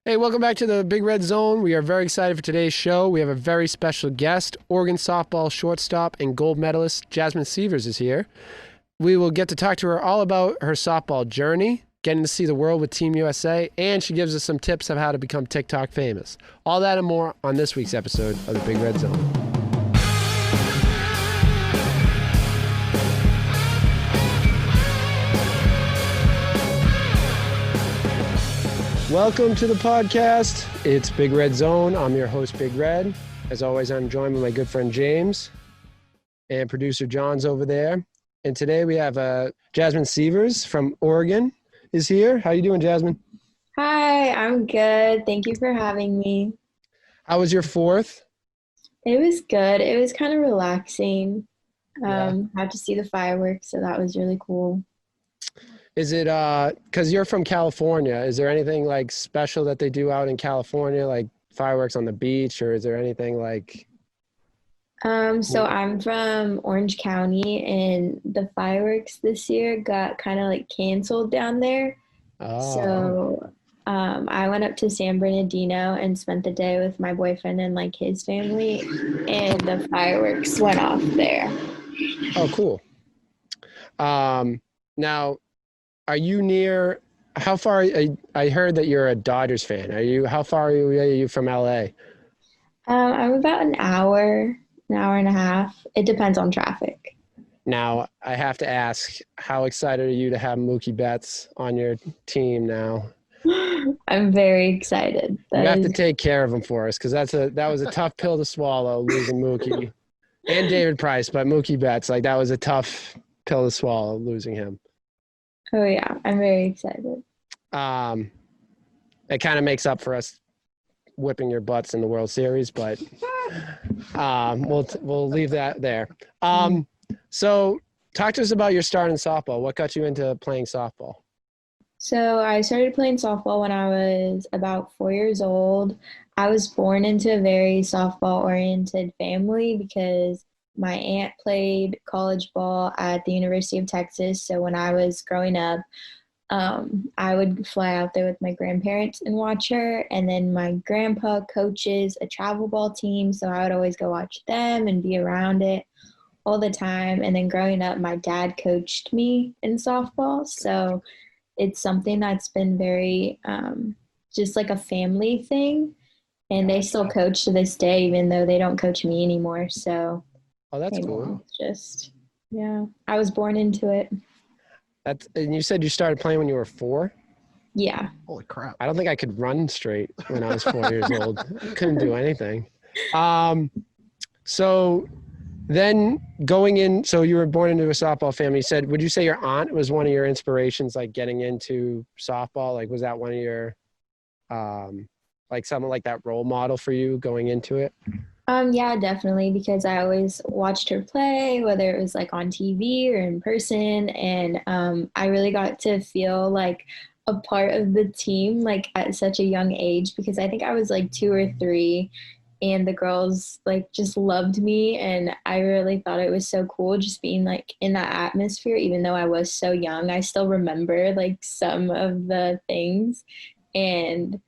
Hey, welcome back to the Big Red Zone. We are very excited for today's show. We have a very special guest. Oregon softball shortstop and gold medalist Jasmine Sievers is here. We will get to talk to her all about her softball journey, getting to see the world with Team USA, and she gives us some tips of how to become TikTok famous. All that and more on this week's episode of the Big Red Zone. Welcome to the podcast. It's Big Red Zone. I'm your host, Big Red. As always, I'm joined by my good friend James and producer John's over there. And today we have Jasmine Sievers from Oregon is here. How you doing, Jasmine? Hi, I'm good. Thank you for having me. How was your fourth? It was good. It was kind of relaxing. Yeah. Had to see the fireworks, so that was really cool. Is it, because you're from California, is there anything like special that they do out in California, like fireworks on the beach, or is there anything like? So I'm from Orange County, and the fireworks this year got kind of like canceled down there. Oh, So I went up to San Bernardino and spent the day with my boyfriend and like his family, and the fireworks went off there. oh, cool. Now, are you near, how far, I heard that you're a Dodgers fan. How far are you from LA? I'm about an hour and a half. It depends on traffic. Now, I have to ask, how excited are you to have Mookie Betts on your team now? I'm very excited. You have to take care of him for us, because that was a tough pill to swallow, losing Mookie and David Price, but Mookie Betts, like that was a tough pill to swallow, losing him. Oh yeah, I'm very excited. It kind of makes up for us whipping your butts in the World Series, but we'll leave that there. So talk to us about your start in softball. What got you into playing softball? So I started playing softball when I was about 4 years old. I was born into a very softball-oriented family because my aunt played college ball at the University of Texas. So when I was growing up, I would fly out there with my grandparents and watch her. And then my grandpa coaches a travel ball team, so I would always go watch them and be around it all the time. And then growing up, my dad coached me in softball. So it's something that's been very just like a family thing. And they still coach to this day, even though they don't coach me anymore. So Oh, that's cool. just, yeah, I was born into it. And you said you started playing when you were 4? Yeah. Holy crap. I don't think I could run straight when I was 4 years old. Couldn't do anything. So then so you were born into a softball family. You said, would you say your aunt was one of your inspirations, like getting into softball? Like, was that one of your, like someone like that role model for you going into it? Yeah, definitely, because I always watched her play, whether it was like on TV or in person, and I really got to feel like a part of the team like at such a young age, because I think I was like 2 or 3, and the girls like just loved me, and I really thought it was so cool just being like in that atmosphere. Even though I was so young, I still remember like some of the things, and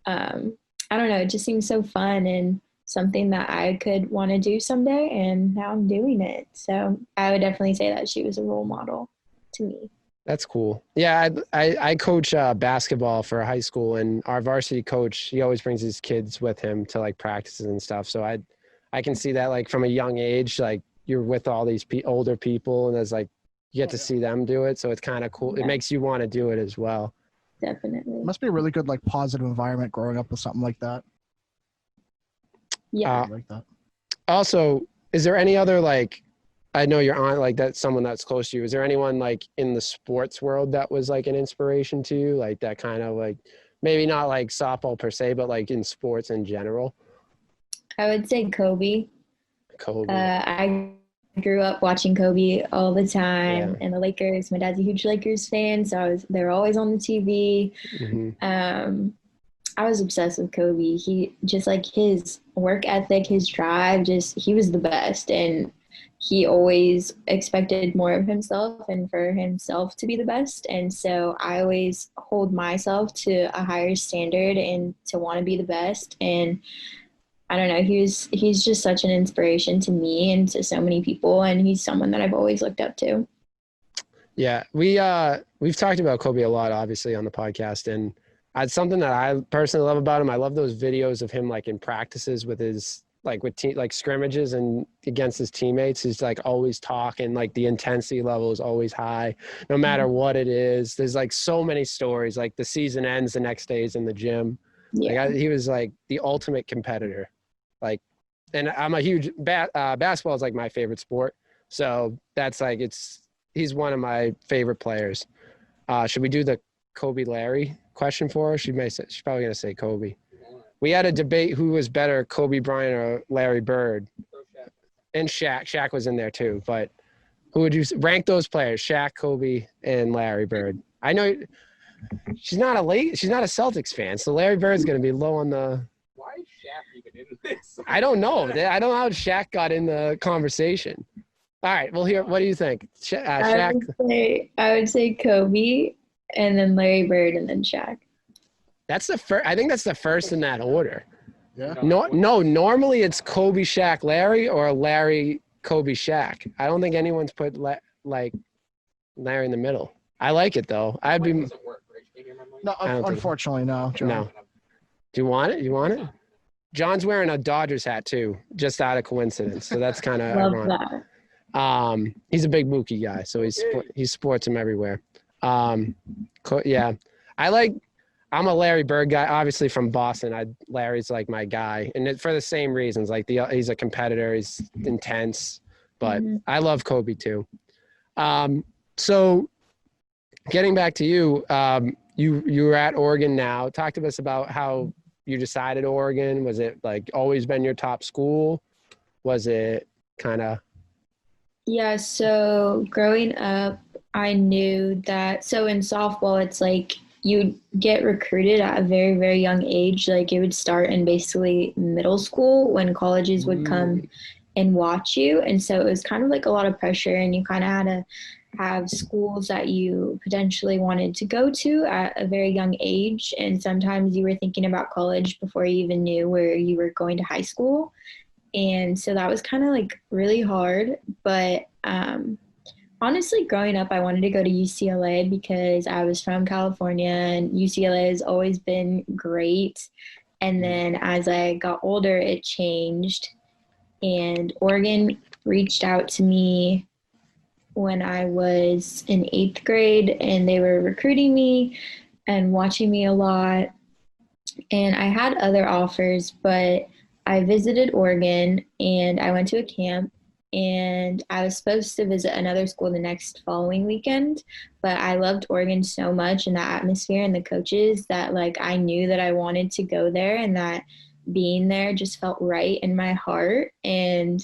I don't know, it just seemed so fun and something that I could want to do someday, and now I'm doing it. So I would definitely say that she was a role model to me. That's cool. Yeah, I coach basketball for a high school, and our varsity coach, he always brings his kids with him to like practices and stuff. So I can see that like from a young age, like you're with all these older people, and there's like you get to see them do it. So it's kind of cool. Yeah. It makes you want to do it as well. Definitely. It must be a really good, like, positive environment growing up with something like that. Yeah. I like that. Also, is there any other like, I know your aunt, like that's someone that's close to you. Is there anyone like in the sports world that was like an inspiration to you? Like that kind of like, maybe not like softball per se, but like in sports in general? I would say Kobe. Kobe. I grew up watching Kobe all the time, Yeah. and the Lakers. My dad's a huge Lakers fan, so they're always on the TV. Mhm. I was obsessed with Kobe. He just like his work ethic, his drive, he was the best. And he always expected more of himself and for himself to be the best. And so I always hold myself to a higher standard and to want to be the best. And I don't know, he's just such an inspiration to me and to so many people, and he's someone that I've always looked up to. Yeah, we've talked about Kobe a lot, obviously, on the podcast, and it's something that I personally love about him. I love those videos of him like in practices with his like scrimmages and against his teammates. He's like always talking, like the intensity level is always high, no matter what it is. There's like so many stories. Like the season ends, the next day he's in the gym. Yeah. Like he was like the ultimate competitor. Like, and I'm a huge basketball is like my favorite sport. So that's like, he's one of my favorite players. Should we do the Kobe Larry question for her? She's probably going to say Kobe. We had a debate who was better, Kobe Bryant or Larry Bird. And Shaq. Shaq was in there too. But who would you rank those players? Shaq, Kobe, and Larry Bird. I know she's not a Celtics fan, so Larry Bird's going to be low on the. Why is Shaq even in this? I don't know. I don't know how Shaq got in the conversation. All right. Well, here, what do you think? Shaq. I would say Kobe, and then Larry Bird, and then Shaq. That's the first. I think that's the first in that order. Yeah. No. Normally it's Kobe, Shaq, Larry, or Larry, Kobe, Shaq. I don't think anyone's put like Larry in the middle. I like it though. I'd be. Doesn't work, right? Can you hear my mic? No, unfortunately, no. John. No. Do you want it? You want it? John's wearing a Dodgers hat too, just out of coincidence. So that's kind of Love ironic. that. He's a big Mookie guy, so he sports him everywhere. Yeah, I'm a Larry Bird guy, obviously from Boston. Larry's like my guy, and for the same reasons. Like he's a competitor, he's intense, but I love Kobe too. So getting back to you, you're at Oregon now. Talk to us about how you decided Oregon. Was it like always been your top school? Was it kind of? Yeah, so growing up, I knew that. So in softball, it's like you get recruited at a very, very young age. Like it would start in basically middle school when colleges would come and watch you. And so it was kind of like a lot of pressure, and you kind of had to have schools that you potentially wanted to go to at a very young age. And sometimes you were thinking about college before you even knew where you were going to high school. And so that was kind of like really hard. But honestly, growing up, I wanted to go to UCLA because I was from California, and UCLA has always been great. And then as I got older, it changed. And Oregon reached out to me when I was in 8th grade, and they were recruiting me and watching me a lot. And I had other offers, but I visited Oregon and I went to a camp, and I was supposed to visit another school the next following weekend, but I loved Oregon so much and the atmosphere and the coaches that like I knew that I wanted to go there, and that being there just felt right in my heart. And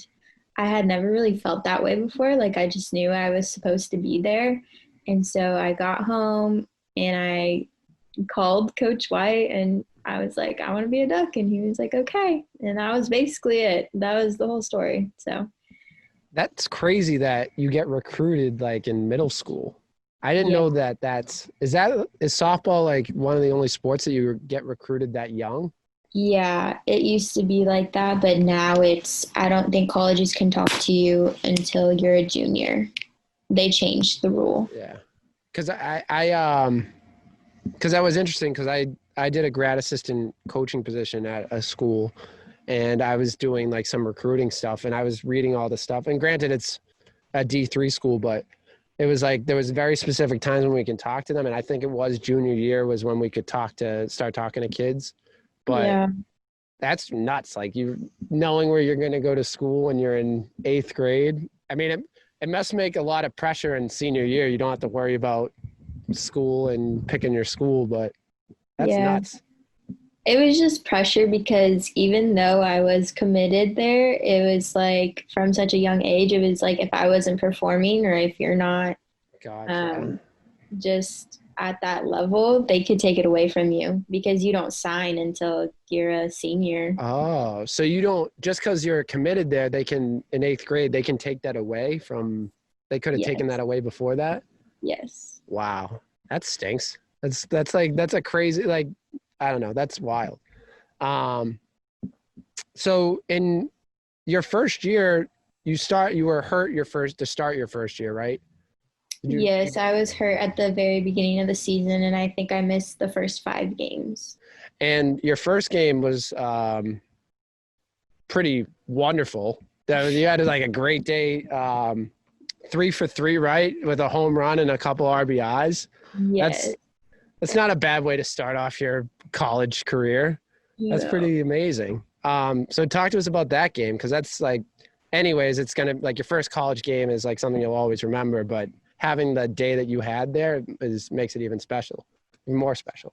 I had never really felt that way before. Like I just knew I was supposed to be there. And so I got home and I called Coach White and I was like, I want to be a Duck. And he was like, okay. And that was basically it. That was the whole story. So That's crazy that you get recruited like in middle school. I didn't know that is softball like one of the only sports that you get recruited that young? yeah, it used to be like that, but now I don't think colleges can talk to you until you're a junior. They changed the rule. Yeah. Cause cause that was interesting. Cause I did a grad assistant coaching position at a school, and I was doing like some recruiting stuff, and I was reading all the stuff. And granted, it's a D3 school, but it was like there was very specific times when we can talk to them. And I think it was junior year was when we could start talking to kids. But yeah. That's nuts. Like you knowing where you're going to go to school when you're in 8th grade. I mean, it must make a lot of pressure in senior year. You don't have to worry about school and picking your school, but that's nuts. It was just pressure because even though I was committed there, it was like from such a young age, it was like if I wasn't performing or if you're not just at that level, they could take it away from you because you don't sign until you're a senior. Oh, so you don't, just because you're committed there, they can, in 8th grade, they can take that away they could have taken that away before that? Yes. Wow. That stinks. That's a crazy, like, I don't know. That's wild. So in your first year, you were hurt to start your first year, right? Yes, I was hurt at the very beginning of the season, and I think I missed the first 5 games. And your first game was pretty wonderful. You had like a great day, 3 for 3, right, with a home run and a couple RBIs. Yes. That's not a bad way to start off your college career. That's pretty amazing. So talk to us about that game, because that's like, anyways, it's gonna, like, your first college game is like something you'll always remember, but having the day that you had there makes it even more special.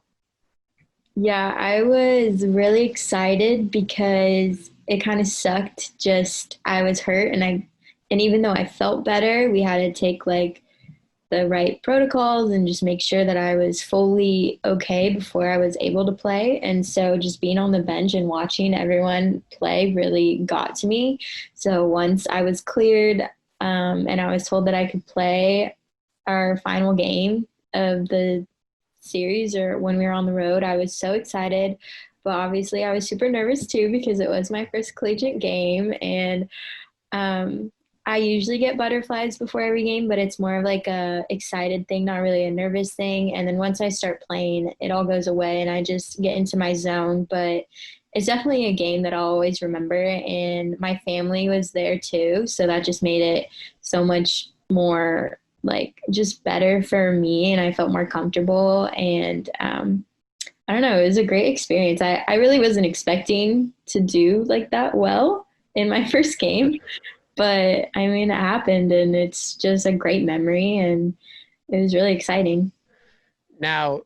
Yeah, I was really excited because it kind of sucked. I was hurt, and even though I felt better, we had to take like the right protocols and just make sure that I was fully okay before I was able to play. And so just being on the bench and watching everyone play really got to me. So once I was cleared, and I was told that I could play our final game of the series, or when we were on the road, I was so excited. But obviously I was super nervous too because it was my first collegiate game. And I usually get butterflies before every game, but it's more of like a excited thing, not really a nervous thing. And then once I start playing, it all goes away and I just get into my zone. But it's definitely a game that I'll always remember. And my family was there too. So that just made it so much more like just better for me. And I felt more comfortable. And I don't know, it was a great experience. I really wasn't expecting to do like that well in my first game. But I mean, it happened, and it's just a great memory, and it was really exciting. Now,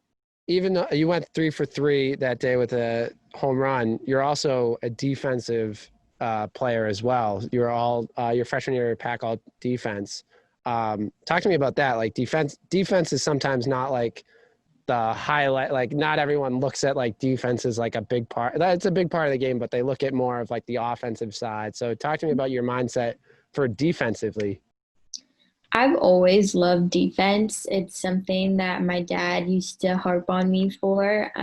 even though you went 3 for 3 that day with a home run, you're also a defensive player as well. You're all your freshman year pack all defense. Talk to me about that. Like defense is sometimes not like the highlight. Like not everyone looks at like defense as like a big part. That's a big part of the game, but they look at more of like the offensive side. So talk to me about your mindset for defensively. I've always loved defense. It's something that my dad used to harp on me for.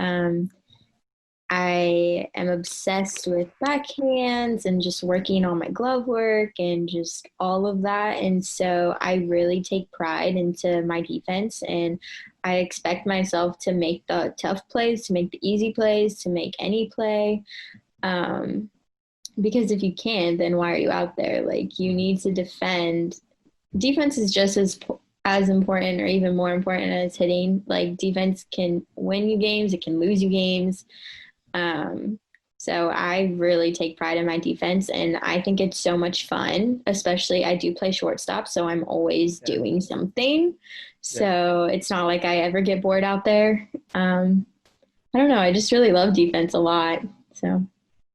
I am obsessed with backhands and just working on my glove work and just all of that. And so I really take pride into my defense, and I expect myself to make the tough plays, to make the easy plays, to make any play. Because if you can't, then why are you out there? Like, you need to defend. Defense is just as important or even more important as hitting. Like, defense can win you games, it can lose you games. So I really take pride in my defense, and I think it's so much fun, especially I do play shortstop, so I'm always doing something. So it's not like I ever get bored out there. I don't know. I just really love defense a lot. So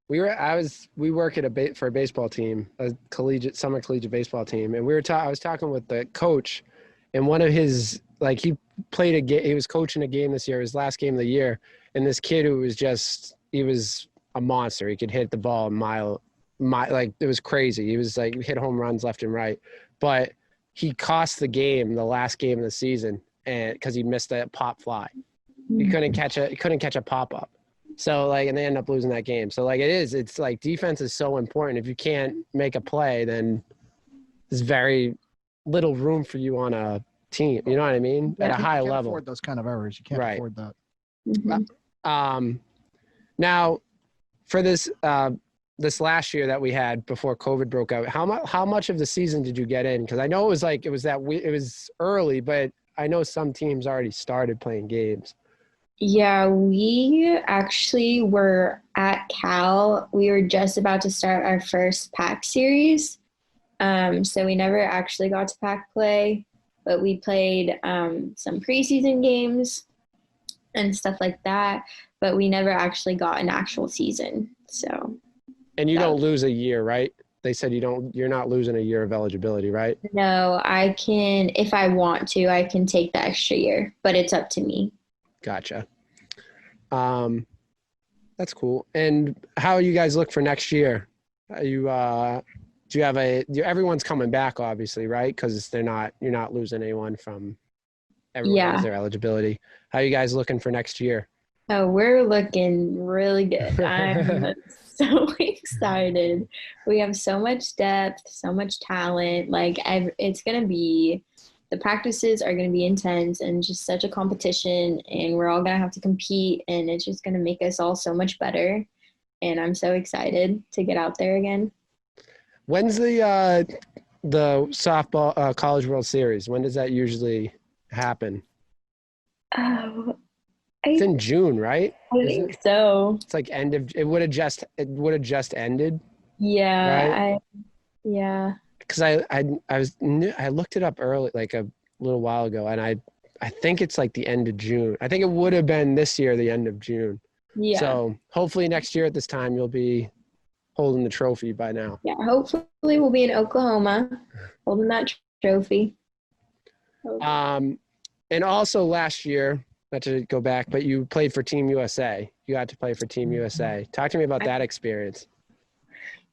we work for a baseball team, a summer collegiate baseball team. And I was talking with the coach, and one of his, like, he was coaching a game this year, his last game of the year. And this kid who was he was a monster. He could hit the ball like it was crazy. He was like, hit home runs left and right, but he cost the game, the last game of the season, and because he missed a pop fly. He couldn't catch a pop up. So like, and they end up losing that game. So like it's like defense is so important. If you can't make a play, then there's very little room for you on a team. You know what I mean? Yeah, at a high you can't level. afford those kind of errors. You can't afford that. mm-hmm. Now for this last year that we had before COVID broke out, how much of the season did you get in? Because I know it was early, but I know some teams already started playing games. Yeah, we actually were at Cal. We were just about to start our first pack series. So we never actually got to pack play, but we played some preseason games and stuff like that, but we never actually got an actual season. So. And you don't lose a year, right? they said you're not losing a year of eligibility, right? No, I can, if I want to, I can take the extra year, but it's up to me. Gotcha. That's cool. And how you guys look for next year? Are you do you have everyone's coming back, obviously, right? Because you're not losing anyone from everyone has their eligibility. How are you guys looking for next year? Oh, we're looking really good. I'm so excited. We have so much depth, so much talent. It's going to be, the practices are going to be intense and just such a competition, and we're all going to have to compete, and it's just going to make us all so much better. And I'm so excited to get out there again. When's the softball College World Series? When does that usually happen? Oh, It's in June, right? I think so. It's like it would have just ended. Yeah, right? Yeah. Because I looked it up early, like a little while ago, and I think it's like the end of June. I think it would have been this year, the end of June. Yeah. So hopefully next year at this time you'll be holding the trophy by now. Yeah, hopefully we'll be in Oklahoma holding that trophy. And also last year, not to go back, but you played for Team USA. You got to play for Team USA. Talk to me about that experience.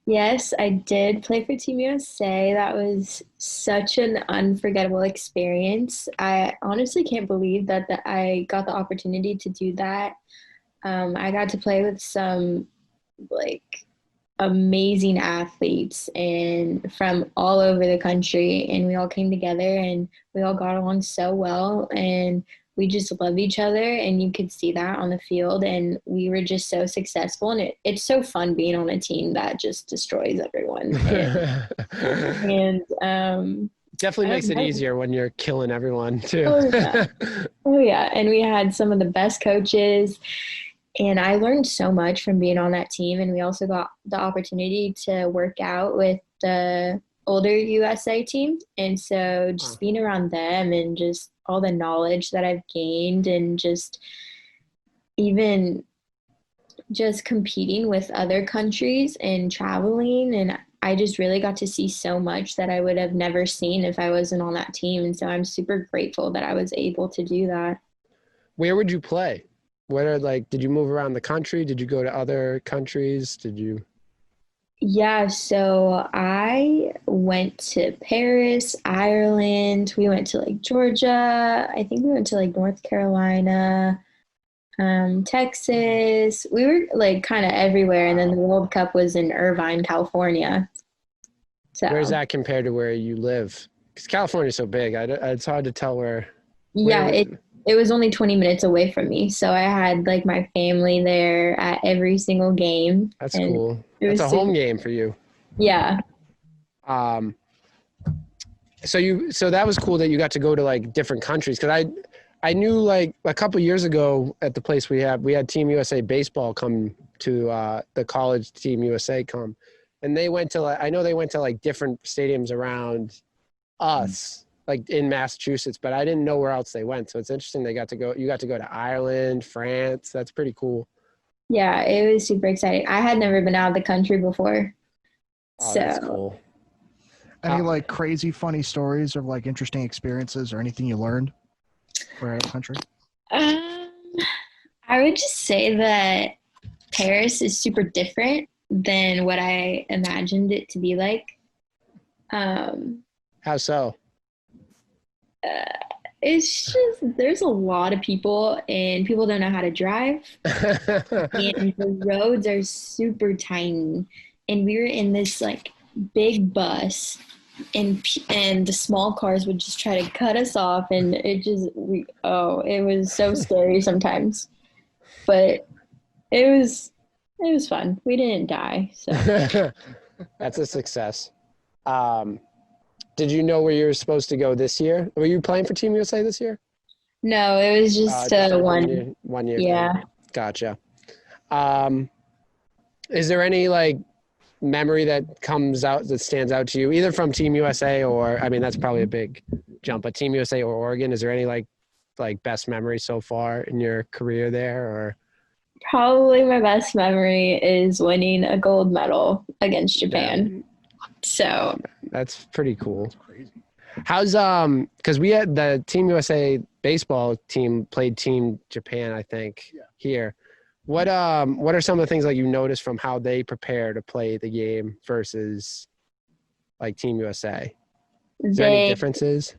Yes, I did play for Team USA. That was such an unforgettable experience. I honestly can't believe that I got the opportunity to do that. I got to play with some amazing athletes and from all over the country, and we all came together and we all got along so well, and we just love each other, and you could see that on the field, and we were just so successful, and it's so fun being on a team that just destroys everyone. And definitely makes it easier when you're killing everyone too. Oh yeah, and we had some of the best coaches, and I learned so much from being on that team, and we also got the opportunity to work out with the older USA team, and so just being around them and just all the knowledge that I've gained, and just even just competing with other countries and traveling, and I just really got to see so much that I would have never seen if I wasn't on that team, and so I'm super grateful that I was able to do that. Where would you play? Did you move around the country? Did you go to other countries? Yeah, so I went to Paris, Ireland. We went to Georgia. I think we went to North Carolina, Texas. We were kind of everywhere. And then the World Cup was in Irvine, California. So where's that compared to where you live? Because California's so big. It's hard to tell where. Yeah, it was only 20 minutes away from me. So I had my family there at every single game. That's cool. That's a home game for you. Yeah. So that was cool that you got to go to different countries. Cause I knew a couple years ago at the place we had Team USA baseball come to the college Team USA come, and they went to I know they went to different stadiums around us. In Massachusetts, but I didn't know where else they went. So it's interesting you got to go to Ireland, France. That's pretty cool. Yeah, it was super exciting. I had never been out of the country before. Oh, that's cool. Any crazy funny stories of interesting experiences or anything you learned for out of the country? I would just say that Paris is super different than what I imagined it to be like. How so? It's just there's a lot of people, and people don't know how to drive, and the roads are super tiny, and we were in this big bus, and the small cars would just try to cut us off, and it was so scary sometimes, but it was fun. We didn't die, so that's a success. Did you know where you were supposed to go this year? Were you playing for Team USA this year? No, it was just one year. Yeah. Thing. Gotcha. Is there any memory that stands out to you, either from Team USA or, that's probably a big jump, but Team USA or Oregon? Is there any best memory so far in your career there, or? Probably my best memory is winning a gold medal against Japan. So That's pretty cool. That's crazy. How's because we had the Team USA baseball team played Team Japan, I think, here. What are some of the things like you noticed from how they prepare to play the game versus like Team USA? Is there any differences?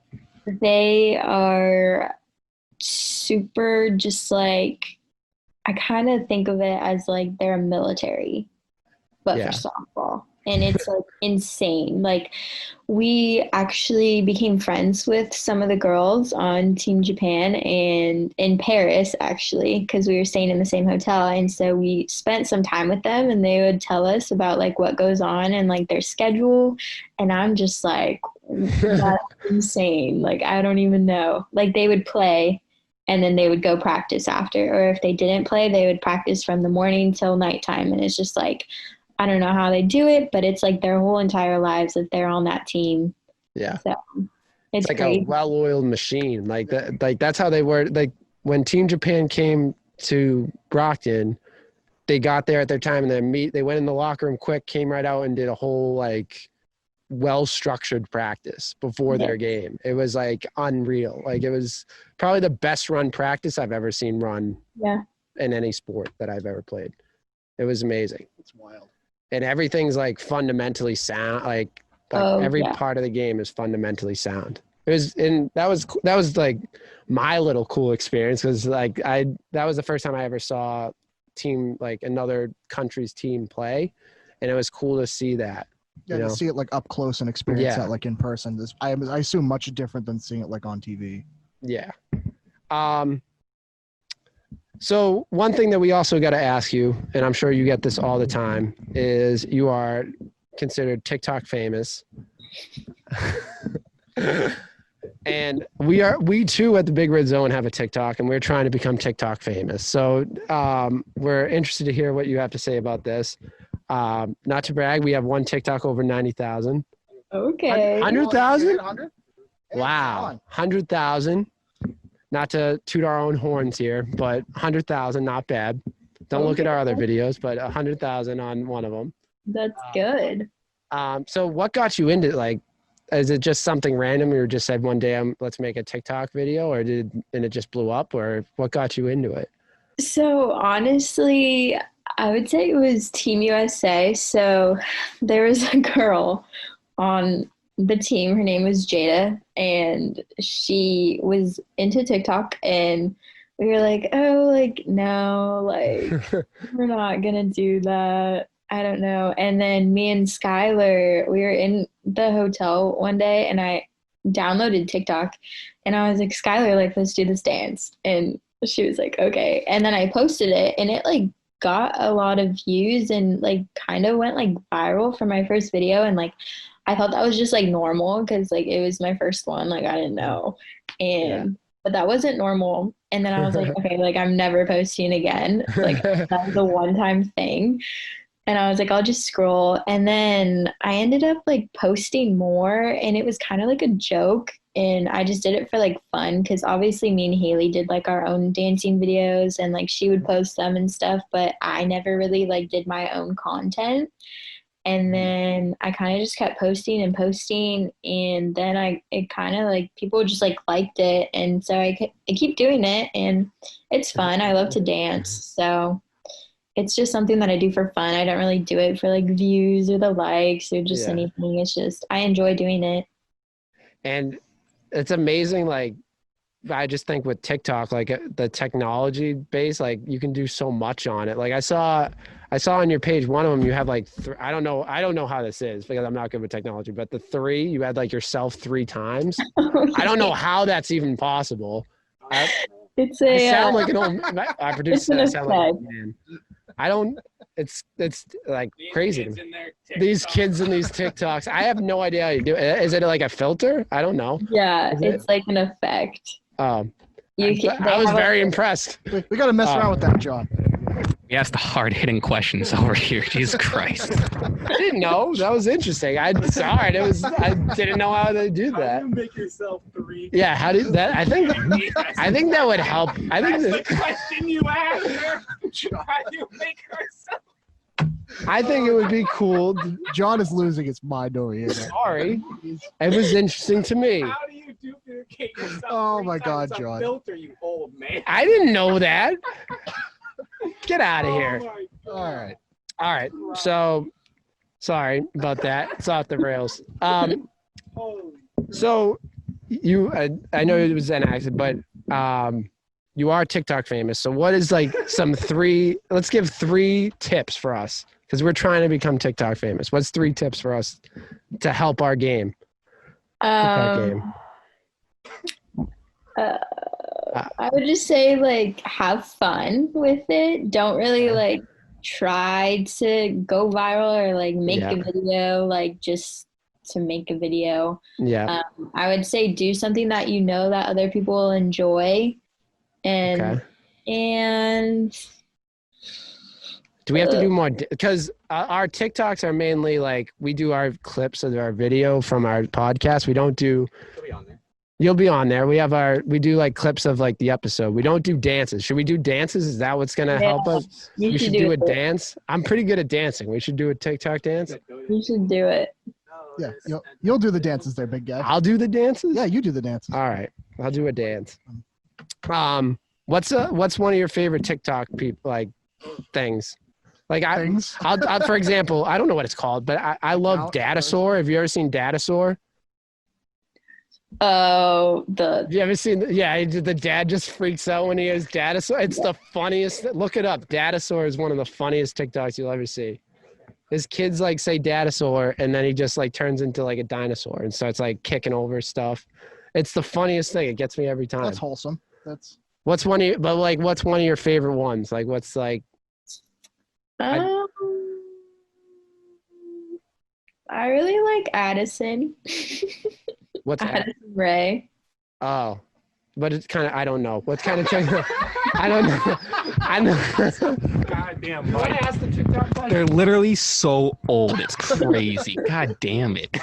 they are super just like, I kind of think of it as like they're a military, but Yeah. for softball. And it's like insane. Like we actually became friends with some of the girls on Team Japan and in Paris actually, because we were staying in the same hotel. And so we spent some time with them and they would tell us about like what goes on and like their schedule. And I'm just like, that's insane. Like I don't even know. Like they would play and then they would go practice after. Or if they didn't play, they would practice from the morning till nighttime. And it's just like, I don't know how they do it, but it's like their whole entire lives that they're on that team. Yeah. So it's Like crazy. a well-oiled machine. Like that. Like that's how they were. Like when Team Japan came to Brockton, they got there at their time and they went in the locker room quick, came right out and did a whole like well-structured practice before their game. It was like unreal. Like it was probably the best run practice I've ever seen run in any sport that I've ever played. It was amazing. It's wild. And everything's like fundamentally sound. Like every part of the game is fundamentally sound. It was, and that was like my little cool experience because like that was the first time I ever saw like another country's team play, and it was cool to see that. Yeah, to see it like up close and experience that like in person. I assume much different than seeing it like on TV. Yeah. So one thing that we also got to ask you, and I'm sure you get this all the time, is you are considered TikTok famous. And we too at the Big Red Zone have a TikTok, and we're trying to become TikTok famous. So we're interested to hear what you have to say about this. Not to brag, we have one TikTok over 90,000. Okay. 100,000? 100? Wow. 100,000. Not to toot our own horns here, but 100,000, not bad. Don't look at our other videos, but 100,000 on one of them. That's good. So what got you into like, is it just something random? You just said one day, let's make a TikTok video, and it just blew up, or what got you into it? So honestly, I would say it was Team USA. So there was a girl on the team. Her name was Jada, and she was into TikTok, and we were like, oh, like, no, like, we're not gonna do that. I don't know. And then me and Skylar, we were in the hotel one day, and I downloaded TikTok, and I was like, Skylar, like, let's do this dance. And she was like, okay. And then I posted it, and it like got a lot of views and like kind of went like viral for my first video. And like I thought that was just like normal because like it was my first one, like I didn't know. But that wasn't normal. And then I was like, okay, like I'm never posting again. Like that was a one-time thing. And I was like, I'll just scroll. And then I ended up like posting more, and it was kind of like a joke. And I just did it for like fun because obviously me and Haley did like our own dancing videos, and like she would post them and stuff, but I never really like did my own content. And then I kind of just kept posting and posting, and then it kind of like people just like liked it, and so I keep doing it, and it's fun. I love to dance, so it's just something that I do for fun. I don't really do it for like views or the likes or just anything. It's just I enjoy doing it. And it's amazing. Like I just think with TikTok, like the technology base, like you can do so much on it. Like I saw on your page, one of them you have like I don't know how this is because I'm not good with technology, but the 3 you had like yourself 3 times. I don't know how that's even possible. I sound like an old. I produced that. I sound like an old man. I don't. It's like crazy. These kids in these TikToks. I have no idea how you do it. Is it like a filter? I don't know. Yeah, it's like an effect. I was very impressed. We got to mess around with that, John. He asked the hard-hitting questions over here. Jesus Christ. I didn't know. That was interesting. I saw it. I didn't know how they do that. How do you make yourself 3? Yeah, how do that? I think that would help. I think that's the question you asked her. How do you make herself? I think it would be cool. John is losing his mind over here. Sorry. It was interesting to me. How do you duplicate yourself? Oh 3 my times God, a John. Filter, you old man. I didn't know that. Get out of here. Oh my God. All right. All right. So, sorry about that. It's off the rails. Holy. So, I know it was an accident, but you are TikTok famous. So, what is like let's give 3 tips for us because we're trying to become TikTok famous. What's 3 tips for us to help our game? TikTok game. I would just say like have fun with it. Don't really like try to go viral or like make a video like just to make a video. Yeah. I would say do something that you know that other people will enjoy, and do we have to do more? Because our TikToks are mainly like we do our clips of our video from our podcast. We don't do. She'll be on there. You'll be on there. We do like clips of like the episode. We don't do dances. Should we do dances? Is that what's gonna help us? We should do a dance. I'm pretty good at dancing. We should do a TikTok dance. You should do it. Yeah, you'll do the dances there, big guy. I'll do the dances. Yeah, you do the dances. All right, I'll do a dance. What's one of your favorite TikTok like things? Like I'll for example, I don't know what it's called, but I love Datasaur. Have you ever seen Datasaur? Oh, Have you ever seen? Yeah, the dad just freaks out when he hears Datasaur. It's the funniest. Look it up. Datasaur is one of the funniest TikToks you'll ever see. His kids like say Datasaur, and then he just like turns into like a dinosaur and starts like kicking over stuff. It's the funniest thing. It gets me every time. That's wholesome. What's one of your favorite ones? Like what's like? I really like Addison. What's Addison Ray. Oh, but it's kind of I don't know. What's kind of TikTok? I don't know. I know. Goddamn. You want to ask the TikTok question? They're literally so old. It's crazy. God damn it.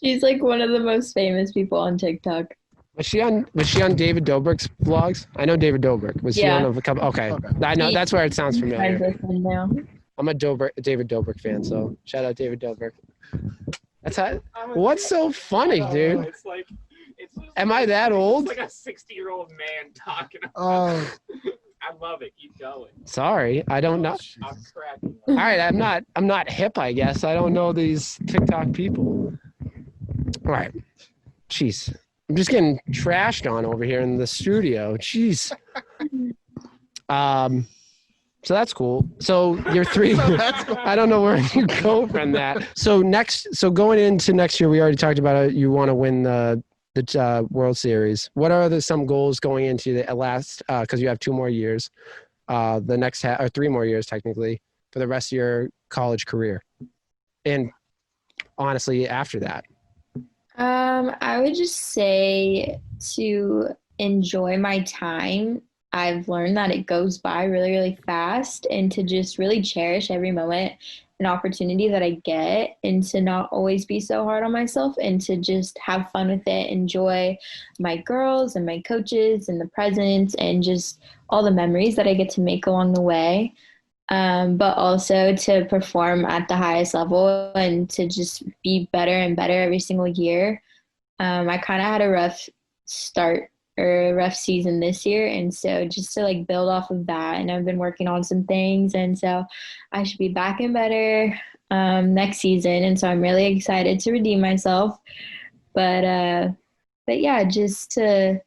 She's like one of the most famous people on TikTok. Was she on David Dobrik's vlogs? I know David Dobrik. Was she on a couple? Okay. I know that's where it sounds familiar. Now. I'm a David Dobrik fan, so shout out David Dobrik. That's how. What's so funny, dude? It's like, am I that old? It's like a 60-year-old man talking. Oh. I love it. Keep going. Sorry, I don't know. I'm cracking. All right, I'm not hip, I guess. I don't know these TikTok people. All right. Jeez. I'm just getting trashed on over here in the studio. Jeez. So that's cool. So you're 3. I don't know where you go from that. So going into next year, we already talked about it. You want to win the World Series. What are some goals going into the last? Because you have 2 more years, the next or 3 more years technically for the rest of your college career, and honestly after that. I would just say to enjoy my time. I've learned that it goes by really, really fast, and to just really cherish every moment and opportunity that I get, and to not always be so hard on myself, and to just have fun with it, enjoy my girls and my coaches and the presents and just all the memories that I get to make along the way. But also to perform at the highest level and to just be better and better every single year. I kind of had a rough start or a rough season this year, and so just to like build off of that, and I've been working on some things, and so I should be back and better next season, and so I'm really excited to redeem myself. But yeah, just to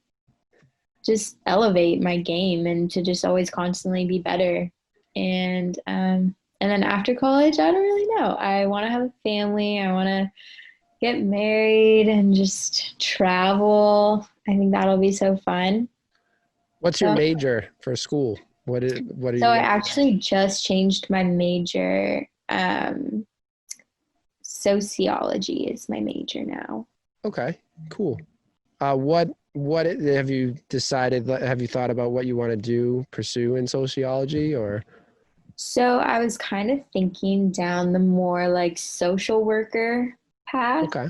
elevate my game and to just always constantly be better. And then after college, I don't really know. I want to have a family. I want to get married and just travel. I think that'll be so fun. What's your major for school? What are you? So I actually just changed my major. Sociology is my major now. Okay, cool. What have you decided? Have you thought about what you want to pursue in sociology, or? So I was kind of thinking down the more like social worker path. Okay.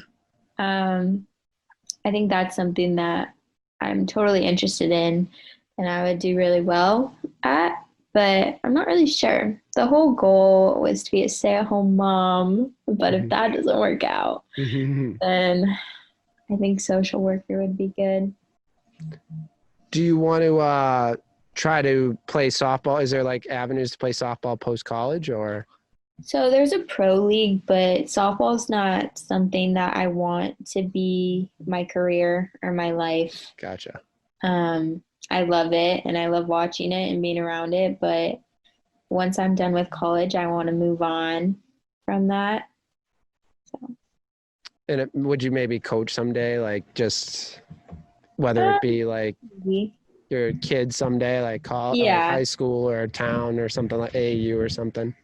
I think that's something that I'm totally interested in and I would do really well at. but I'm not really sure. The whole goal was to be a stay-at-home mom, but if that doesn't work out, then I think social worker would be good. Do you want to try to play softball? Is there like avenues to play softball post-college or? So there's a pro league, but softball is not something that I want to be my career or my life. Gotcha. I love it and I love watching it and being around it, but once I'm done with college, I want to move on from that. So. And would you maybe coach someday, like just whether it be like your kids someday, like college, high school or town or something like AAU or something?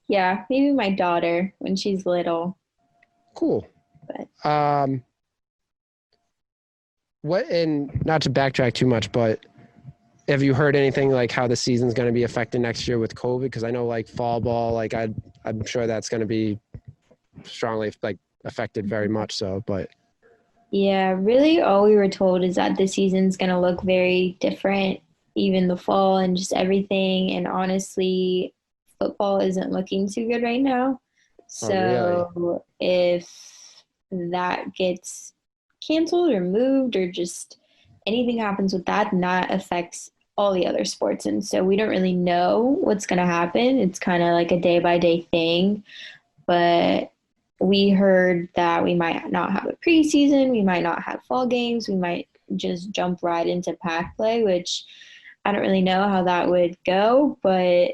Yeah, maybe my daughter when she's little. Cool. But. What, and not to backtrack too much, but have you heard anything like how the season's going to be affected next year with COVID? Because I know like fall ball, like I'm sure that's going to be strongly like affected very much so, but. Yeah, really all we were told is that the season's going to look very different, even the fall and just everything. And honestly, football isn't looking too good right now. So really? If that gets canceled or moved or just anything happens with that, and that affects all the other sports. And so we don't really know what's going to happen. It's kind of like a day by day thing, but we heard that we might not have a preseason. We might not have fall games. We might just jump right into pack play, which I don't really know how that would go, but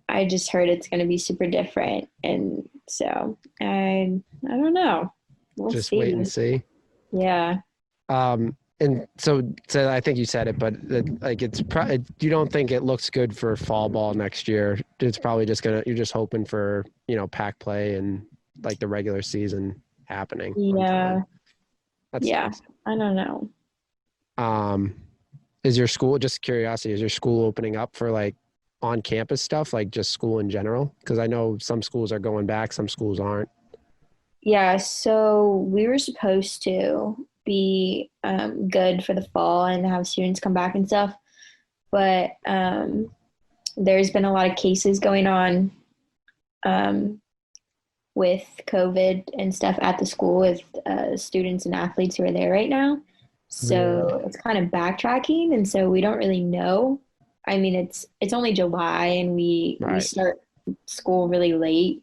I just heard it's going to be super different. And so I don't know. We'll just see. Wait and see. Yeah. And so I think you said it, but like you don't think it looks good for fall ball next year. It's probably just you're just hoping for, pack play and like the regular season happening. Yeah. Yeah. I don't know. Is your school, just curiosity, is your school opening up for like on campus stuff, like just school in general? Because I know some schools are going back, some schools aren't. Yeah, so we were supposed to be good for the fall and have students come back and stuff, but there's been a lot of cases going on with COVID and stuff at the school with students and athletes who are there right now. So It's kind of backtracking, and so we don't really know. I mean, it's only July, and we start school really late.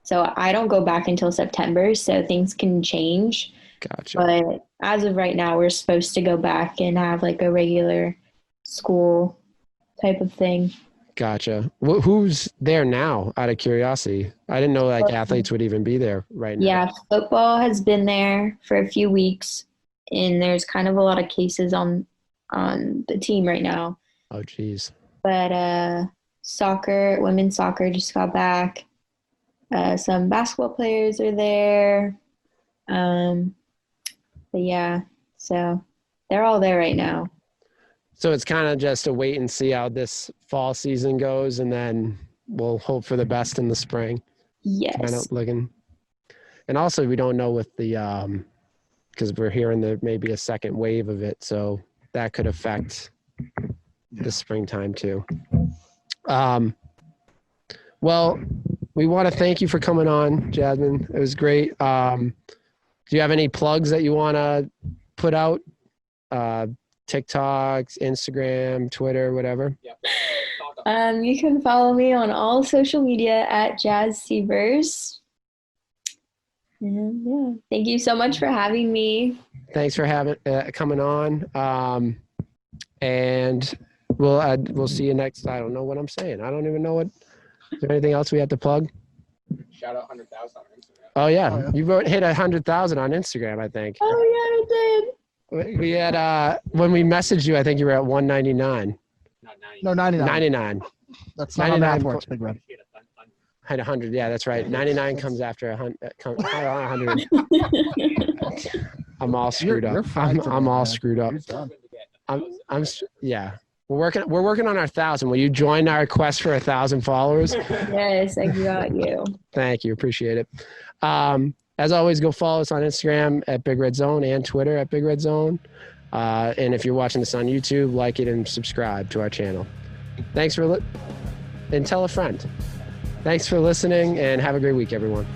So I don't go back until September, so things can change. Gotcha. But as of right now, we're supposed to go back and have like a regular school type of thing. Gotcha. Who's there now, out of curiosity? I didn't know like athletes would even be there right now. Yeah, football has been there for a few weeks, and there's kind of a lot of cases on the team right now. Oh, geez. But women's soccer just got back. Some basketball players are there. But yeah, so they're all there right now. So it's kind of just a wait and see how this fall season goes, and then we'll hope for the best in the spring. Yes. Kind of looking. And also we don't know with the, because we're hearing there may be a second wave of it, so that could affect the springtime too. Well, we want to thank you for coming on, Jasmine. It was great. Do you have any plugs that you want to put out? TikTok, Instagram, Twitter, whatever? Yep. You can follow me on all social media at Jazz Sievers. And yeah, thank you so much for having me. Thanks for coming on. And we'll see you next. I don't know what I'm saying. I don't even know what. Is there anything else we have to plug? Shout out 100,000 on Instagram. Oh yeah, you hit 100,000 on Instagram, I think. Oh yeah, I did. We had when we messaged you, I think you were at 199. Not 90. No, 99. 99. That's not how math works, Big Red. Had 100. Yeah, that's right. 99 comes after 100. 100. I'm all screwed up. I'm all screwed up. Yeah. We're working on our 1,000. Will you join our quest for 1,000 followers? Yes, I got you. Thank you. Appreciate it. As always, go follow us on Instagram at Big Red Zone and Twitter at Big Red Zone. And if you're watching this on YouTube, like it and subscribe to our channel. And tell a friend. Thanks for listening, and have a great week, everyone.